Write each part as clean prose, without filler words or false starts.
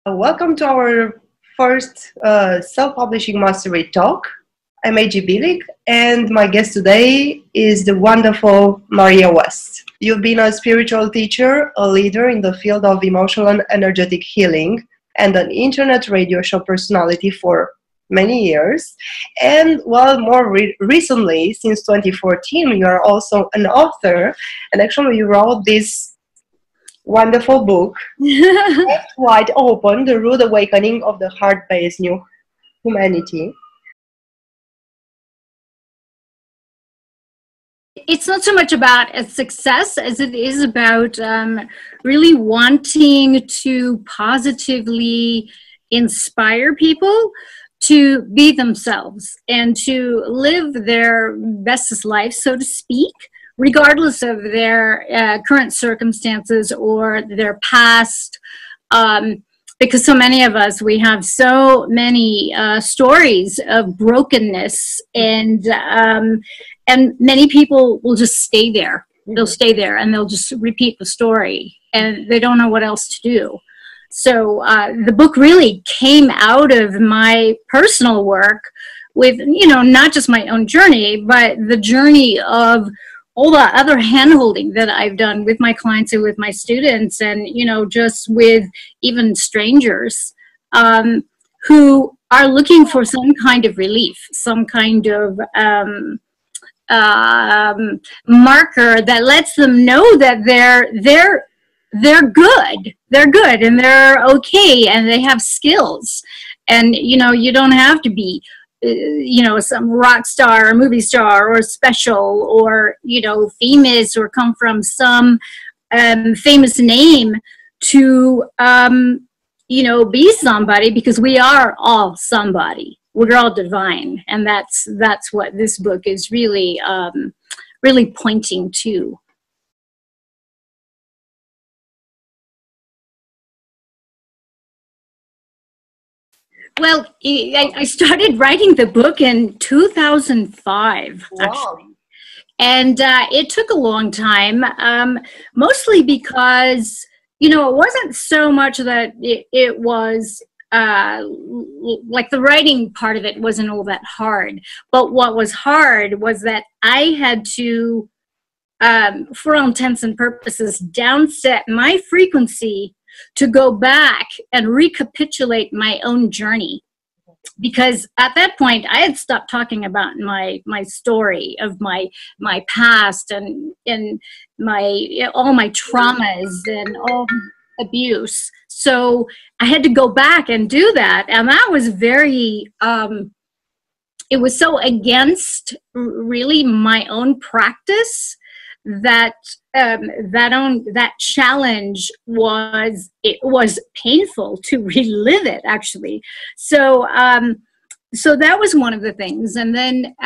Welcome to our first self-publishing mastery talk. I'm AG Bilik, and my guest today is the wonderful Marja West. You've been a spiritual teacher, a leader in the field of emotional and energetic healing, and an internet radio show personality for many years. And more recently, since 2014, you are also an author, and actually you wrote this wonderful book, Left Wide Open, The Rude Awakening of the Heart-Based New Humanity. It's not so much about a success as it is about really wanting to positively inspire people to be themselves and to live their bestest life, so to speak, regardless of their current circumstances or their past. Because so many of us, we have so many stories of brokenness, and many people will just stay there. They'll stay there and they'll just repeat the story, and they don't know what else to do. So the book really came out of my personal work with, not just my own journey, but the journey of all the other hand-holding that I've done with my clients and with my students, and, just with even strangers who are looking for some kind of relief, some kind of marker that lets them know that they're good and they're okay and they have skills. And, you don't have to be some rock star or movie star or special or, famous or come from some famous name to, be somebody, because we are all somebody. We're all divine. And that's what this book is really, really pointing to. Well, I started writing the book in 2005, actually. And it took a long time, mostly because, it wasn't so much that it was like the writing part of it wasn't all that hard. But what was hard was that I had to, for all intents and purposes, downset my frequency to go back and recapitulate my own journey, because at that point I had stopped talking about my story of my past and all my traumas and all abuse. So I had to go back and do that, and that was very it was so against really my own practice that that challenge was painful to relive it, actually. So so that was one of the things. And then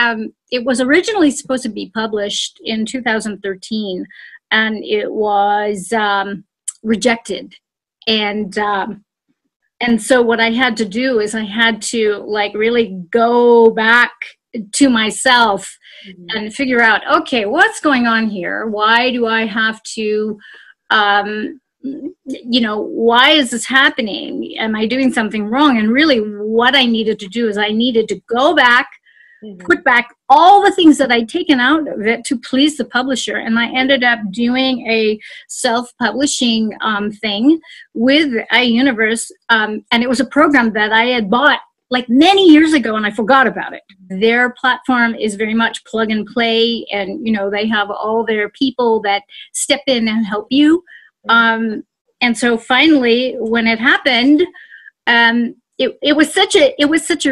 it was originally supposed to be published in 2013, and it was rejected. And so what I had to do is I had to really go back to myself and figure out, okay, what's going on here? Why do I have to, why is this happening? Am I doing something wrong? And really what I needed to do is I needed to go back, put back all the things that I'd taken out of it to please the publisher. And I ended up doing a self-publishing thing with iUniverse. And it was a program that I had bought many years ago, and I forgot about it. Their platform is very much plug and play, and they have all their people that step in and help you. And so finally, when it happened, it was such a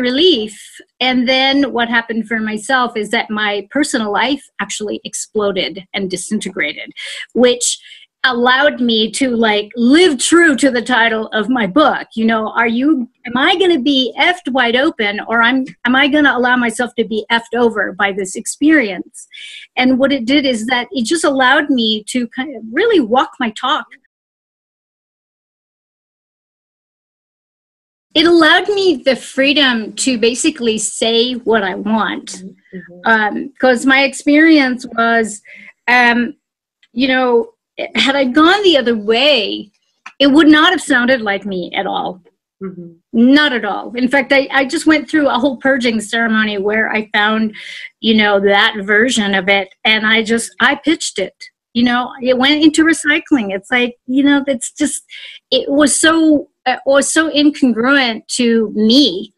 relief. And then what happened for myself is that my personal life actually exploded and disintegrated, which allowed me to live true to the title of my book. Am I going to be effed wide open, or am I going to allow myself to be effed over by this experience? And what it did is that it just allowed me to kind of really walk my talk. It allowed me the freedom to basically say what I want. Because my experience was, had I gone the other way, it would not have sounded like me at all. Not at all. In fact, I just went through a whole purging ceremony where I found, that version of it, and I pitched it. It went into recycling. It's like, it's just, it was so incongruent to me.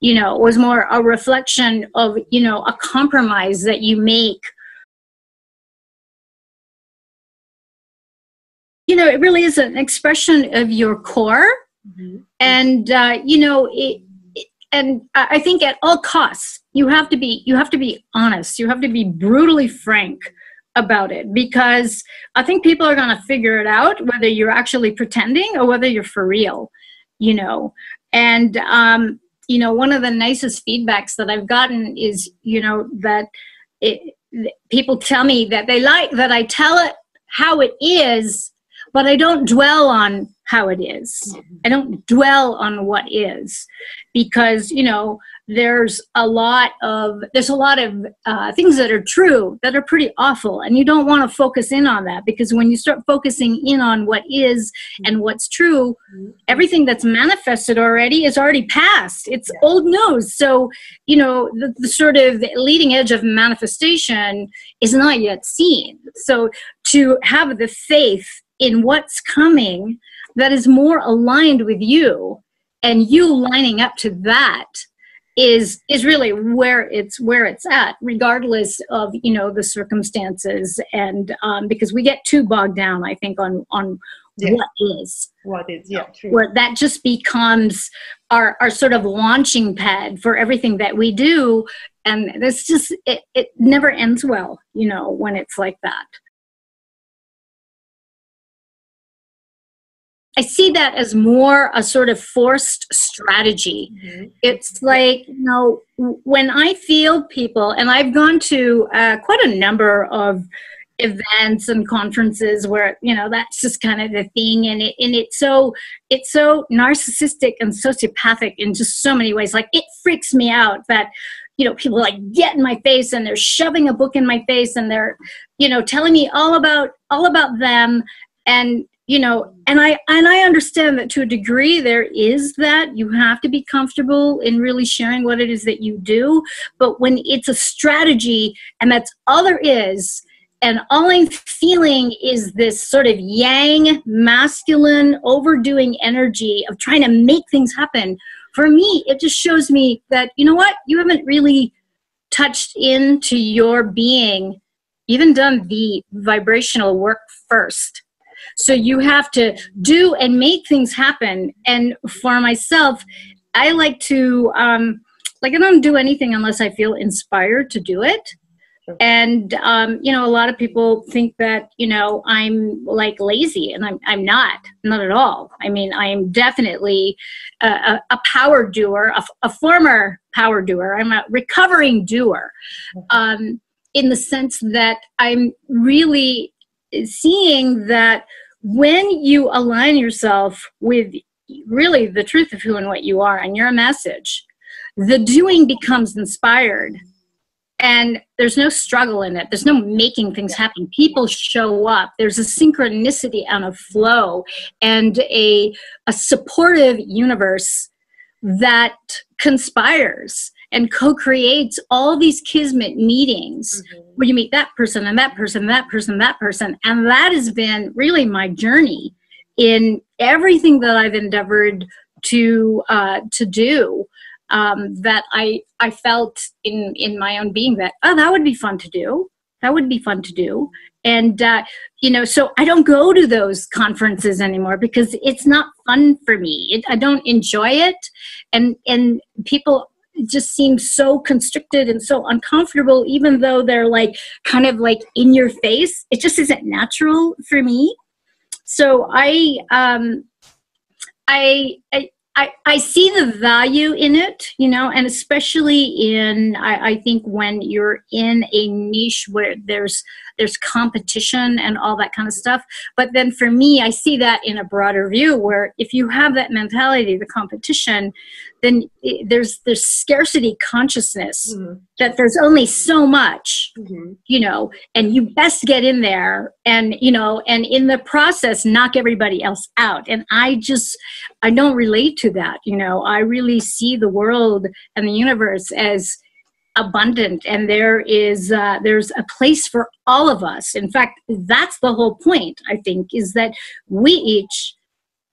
It was more a reflection of, a compromise that you make. It really is an expression of your core. And, and I think at all costs, you have to be honest. You have to be brutally frank about it, because I think people are going to figure it out, whether you're actually pretending or whether you're for real, and, one of the nicest feedbacks that I've gotten is, that people tell me that they like that I tell it how it is, but I don't dwell on how it is. I don't dwell on what is, because, there's a lot of things that are true that are pretty awful, and you don't want to focus in on that, because when you start focusing in on what is and what's true, everything that's manifested already is already past. It's old news. So, the sort of leading edge of manifestation is not yet seen. So to have the faith in what's coming that is more aligned with you, and you lining up to that is really where it's at, regardless of the circumstances. And because we get too bogged down, I think, on what is, true. Where that just becomes our sort of launching pad for everything that we do, and it's just it never ends well, when it's like that. I see that as more a sort of forced strategy. It's like, when I field people, and I've gone to quite a number of events and conferences where, that's just kind of the thing. And it's so narcissistic and sociopathic in just so many ways. Like, it freaks me out that, people like get in my face and they're shoving a book in my face, and they're, telling me all about them. And, and I understand that to a degree there is that. You have to be comfortable in really sharing what it is that you do. But when it's a strategy and that's all there is, and all I'm feeling is this sort of yang, masculine, overdoing energy of trying to make things happen, for me, it just shows me that, you haven't really touched into your being, even done the vibrational work first. So you have to do and make things happen. And for myself, I like to, I don't do anything unless I feel inspired to do it. And, a lot of people think that, I'm like lazy, and I'm not at all. I mean, I am definitely a power doer, a former power doer. I'm a recovering doer, in the sense that I'm really seeing that when you align yourself with really the truth of who and what you are and your message, the doing becomes inspired, and there's no struggle in it. There's no making things happen. People show up. There's a synchronicity and a flow and a supportive universe that conspires and co-creates all these kismet meetings where you meet that person and that person, that person, that person. And that has been really my journey in everything that I've endeavored to do, that I felt in my own being that, that would be fun to do. That would be fun to do. And, so I don't go to those conferences anymore because it's not fun for me. I don't enjoy it. And people just seem so constricted and so uncomfortable, even though they're like kind of like in your face. It just isn't natural for me. So I see the value in it, and especially in, I think when you're in a niche where there's there's competition and all that kind of stuff. But then for me, I see that in a broader view, where if you have that mentality, the competition, then there's scarcity consciousness, that there's only so much, you know, and you best get in there and, you know, and in the process, knock everybody else out. And I don't relate to that. You know, I really see the world and the universe as abundant, and there's a place for all of us. In fact, that's the whole point, I think, is that we each,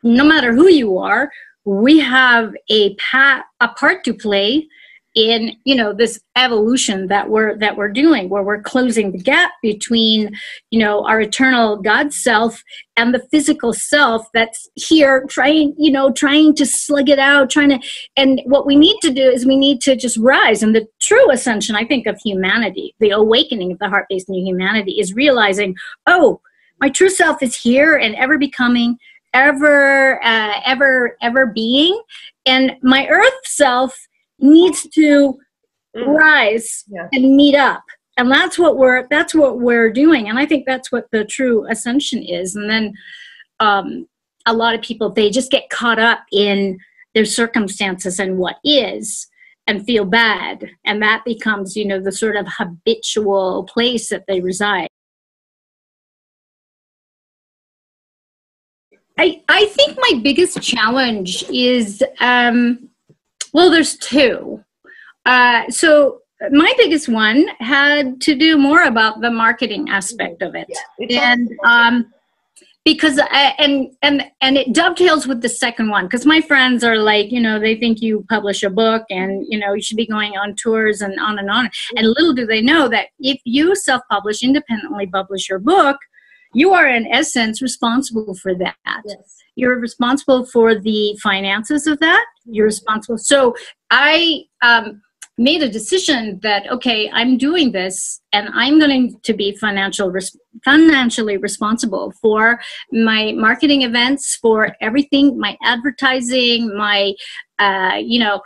no matter who you are, we have a part to play in, you know, this evolution that we're doing, where we're closing the gap between, you know, our eternal God self and the physical self that's here trying to slug it out, and what we need to do is we need to just rise. And the true ascension, I think, of humanity, the awakening of the heart-based new humanity, is realizing, oh, my true self is here and ever becoming, ever being, and my earth self needs to rise and meet up. And that's what we're doing. And I think that's what the true ascension is. And then a lot of people, they just get caught up in their circumstances and what is, and feel bad. And that becomes, you know, the sort of habitual place that they reside. I think my biggest challenge is, well, there's two. So my biggest one had to do more about the marketing aspect of it. And because and it dovetails with the second one, because my friends are like, you know, they think you publish a book and, you know, you should be going on tours and on. And little do they know that if you self-publish, independently publish your book, you are in essence responsible for that. Yes. You're responsible for the finances of that. You're responsible. So I made a decision that, okay, I'm doing this and I'm going to be financially responsible for my marketing events, for everything, my advertising, my, you know,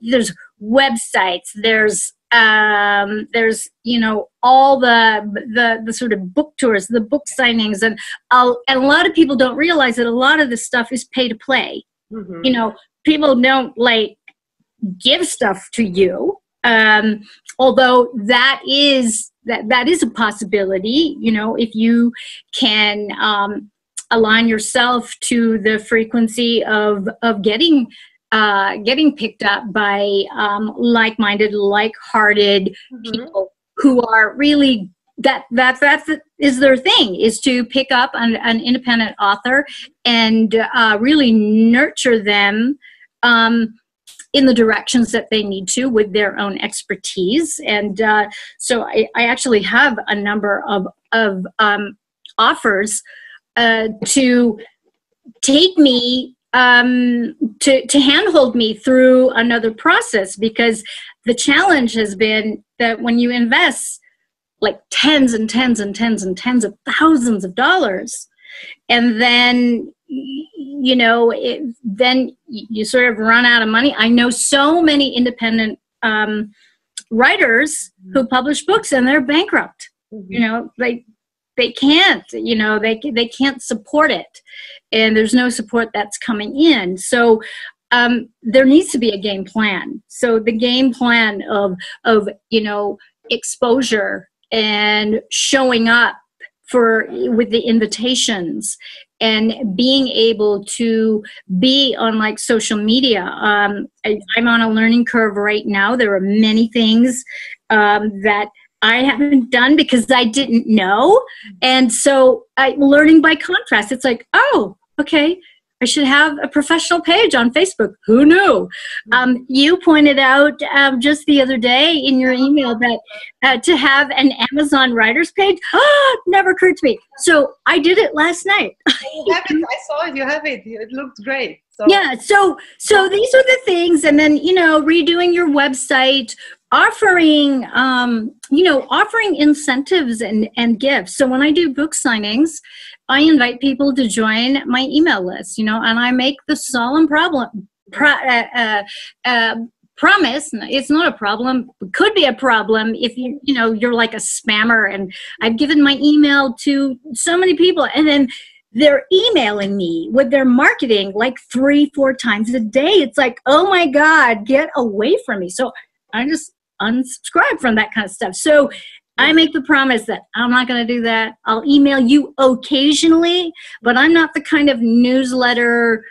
there's websites, there's, you know, all the sort of book tours, the book signings, and a lot of people don't realize that a lot of this stuff is pay to play. You know, people don't like give stuff to you, although that is a possibility. You know, if you can align yourself to the frequency of getting picked up by like-minded, like-hearted people who are really, that is their thing, is to pick up an independent author and really nurture them in the directions that they need to with their own expertise. And so I actually have a number of offers to take me, to handhold me through another process, because the challenge has been that when you invest like tens and tens and tens and tens of thousands of dollars, and then, you know, then you sort of run out of money. I know so many independent writers who publish books and they're bankrupt. You know, they can't, you know, they can't support it, and there's no support that's coming in. So there needs to be a game plan. So the game plan of you know, exposure and showing up with the invitations and being able to be on like social media. I'm on a learning curve right now. There are many things that I haven't done because I didn't know. And so learning by contrast, it's like, oh, okay, I should have a professional page on Facebook. Who knew? You pointed out just the other day in your email that to have an Amazon writers page, never occurred to me. So I did it last night. You have it. I saw it. You have it. It looked great. So. Yeah. So these are the things. And then, you know, redoing your website, offering, you know, offering incentives and gifts. So when I do book signings, I invite people to join my email list, you know, and I make the solemn promise, it's not a problem. It could be a problem if you're like a spammer, and I've given my email to so many people, and then they're emailing me with their marketing like 3-4 times a day. It's like, oh my God, get away from me. So I just unsubscribe from that kind of stuff. So I make the promise that I'm not going to do that. I'll email you occasionally, but I'm not the kind of newsletter,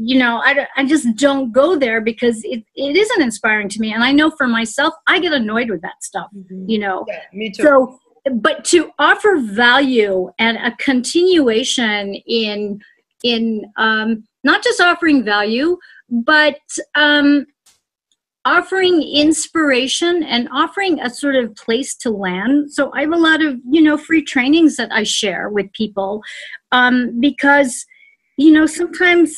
I just don't go there, because it isn't inspiring to me. And I know for myself, I get annoyed with that stuff, Yeah, me too. So, but to offer value and a continuation in not just offering value, but offering inspiration and offering a sort of place to land. So I have a lot of, free trainings that I share with people, because, sometimes,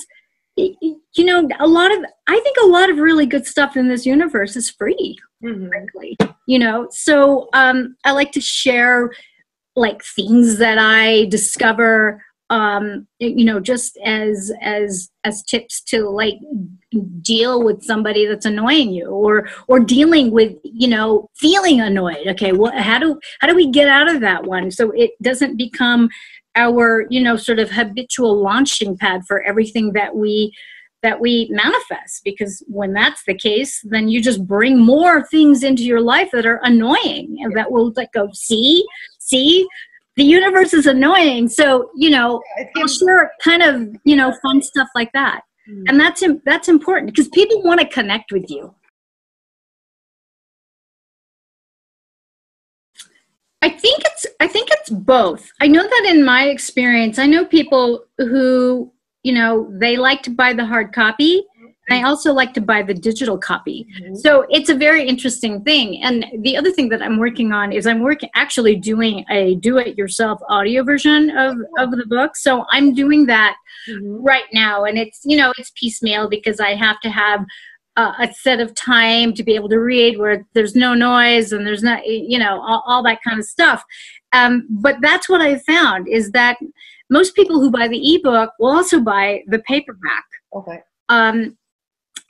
I think a lot of really good stuff in this universe is free, frankly, so I like to share like things that I discover, just as tips to like deal with somebody that's annoying you, or dealing with, feeling annoyed. Okay, how do we get out of that one so it doesn't become our, sort of habitual launching pad for everything that we manifest? Because when that's the case, then you just bring more things into your life that are annoying, and that will like go, see, the universe is annoying. So, I'll share kind of, fun stuff like that. And that's important, because people want to connect with you. I think it's both. I know that in my experience, I know people who, they like to buy the hard copy, and I also like to buy the digital copy. So it's a very interesting thing. And the other thing that I'm working on is actually doing a do-it-yourself audio version of the book. So I'm doing that right now, and it's it's piecemeal, because I have to have a set of time to be able to read where there's no noise and there's not, all that kind of stuff. But that's what I found, is that most people who buy the ebook will also buy the paperback. Okay.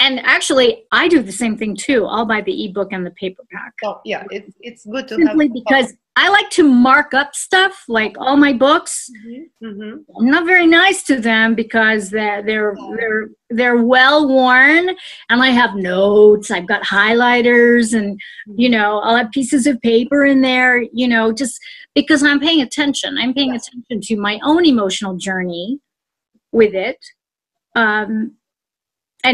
And actually, I do the same thing too. I'll buy the ebook and the paperback. Oh, yeah, it's good to simply have, because I like to mark up stuff, like all my books. I'm not very nice to them, because they're well worn, and I have notes. I've got highlighters, and I'll have pieces of paper in there. Just because I'm paying attention. I'm paying attention to my own emotional journey with it. And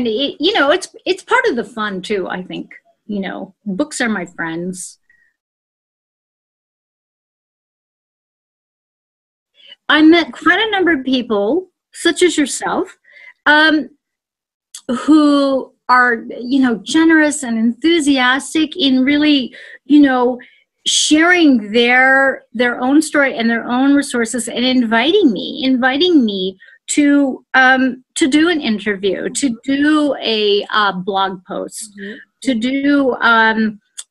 it's part of the fun too, I think. Books are my friends. I met quite a number of people, such as yourself, who are, generous and enthusiastic in really, sharing their own story and their own resources, and inviting me to do an interview, to do a blog post, to do.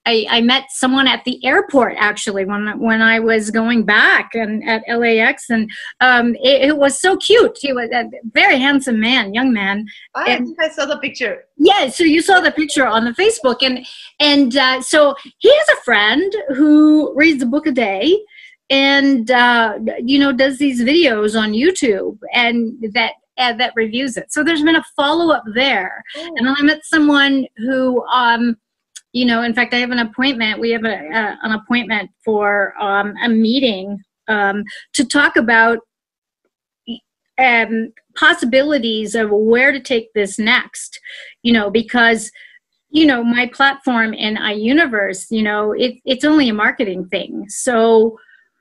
I met someone at the airport, actually, when I was going back and at LAX, and it was so cute. He was a very handsome man, young man. I saw the picture. Yeah, so you saw the picture on the Facebook, and so he has a friend who reads a book a day, and does these videos on YouTube, and that reviews it. So there's been a follow-up there. And then I met someone who in fact, I have an appointment. We have an appointment for a meeting to talk about possibilities of where to take this next. Because my platform in iUniverse, it's only a marketing thing. So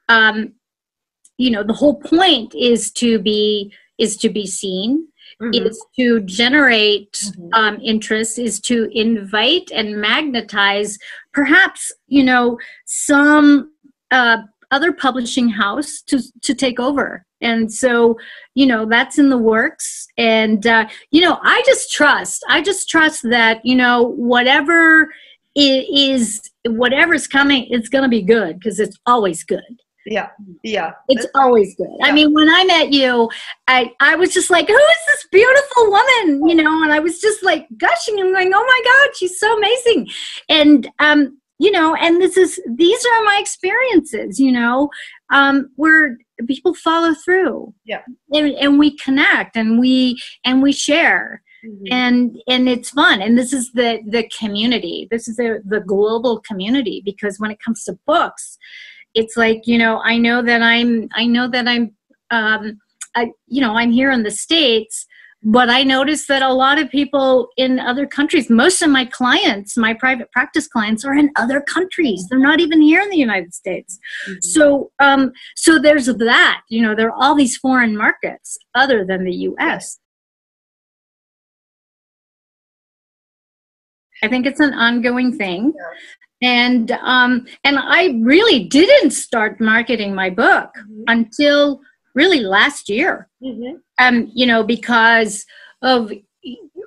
the whole point is to be seen. Is to generate interest, is to invite and magnetize perhaps, some other publishing house to take over. And so, that's in the works. And, I just trust that, whatever's coming, it's going to be good, because it's always good. Yeah, yeah. It's always good. Yeah. I mean, when I met you, I was just like, who is this beautiful woman? You know, and I was just like gushing and going, oh my God, she's so amazing. And, you know, and these are my experiences, you know, where people follow through. Yeah. And we connect and we share. Mm-hmm. And it's fun. And this is the community. This is the global community, because when it comes to books, it's like, you know, I know that I'm here in the States, but I notice that a lot of people in other countries, most of my clients, my private practice clients, are in other countries. They're not even here in the United States. Mm-hmm. So there's that, you know, there are all these foreign markets other than the US. I think it's an ongoing thing. Yeah. And I really didn't start marketing my book until really last year. You know, because of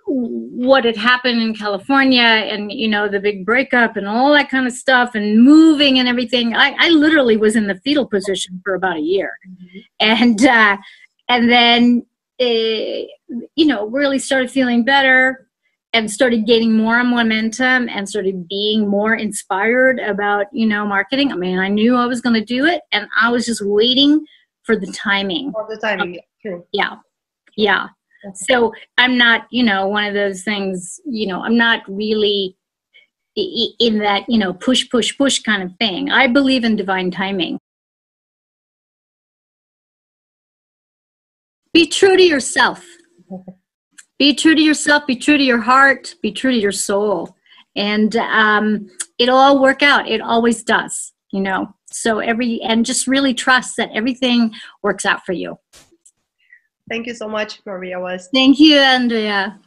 what had happened in California and, you know, the big breakup and all that kind of stuff and moving and everything. I literally was in the fetal position for about a year. And then, you know, really started feeling better. And started gaining more momentum and started being more inspired about, you know, marketing. I mean, I knew I was going to do it, and I was just waiting for the timing. For the timing, true. Yeah, yeah. So I'm not, you know, one of those things, you know, I'm not really in that, you know, push, push, push kind of thing. I believe in divine timing. Be true to yourself. Be true to yourself, be true to your heart, be true to your soul. And it'll all work out. It always does, you know. So and just really trust that everything works out for you. Thank you so much, Marja West. Thank you, Andrea.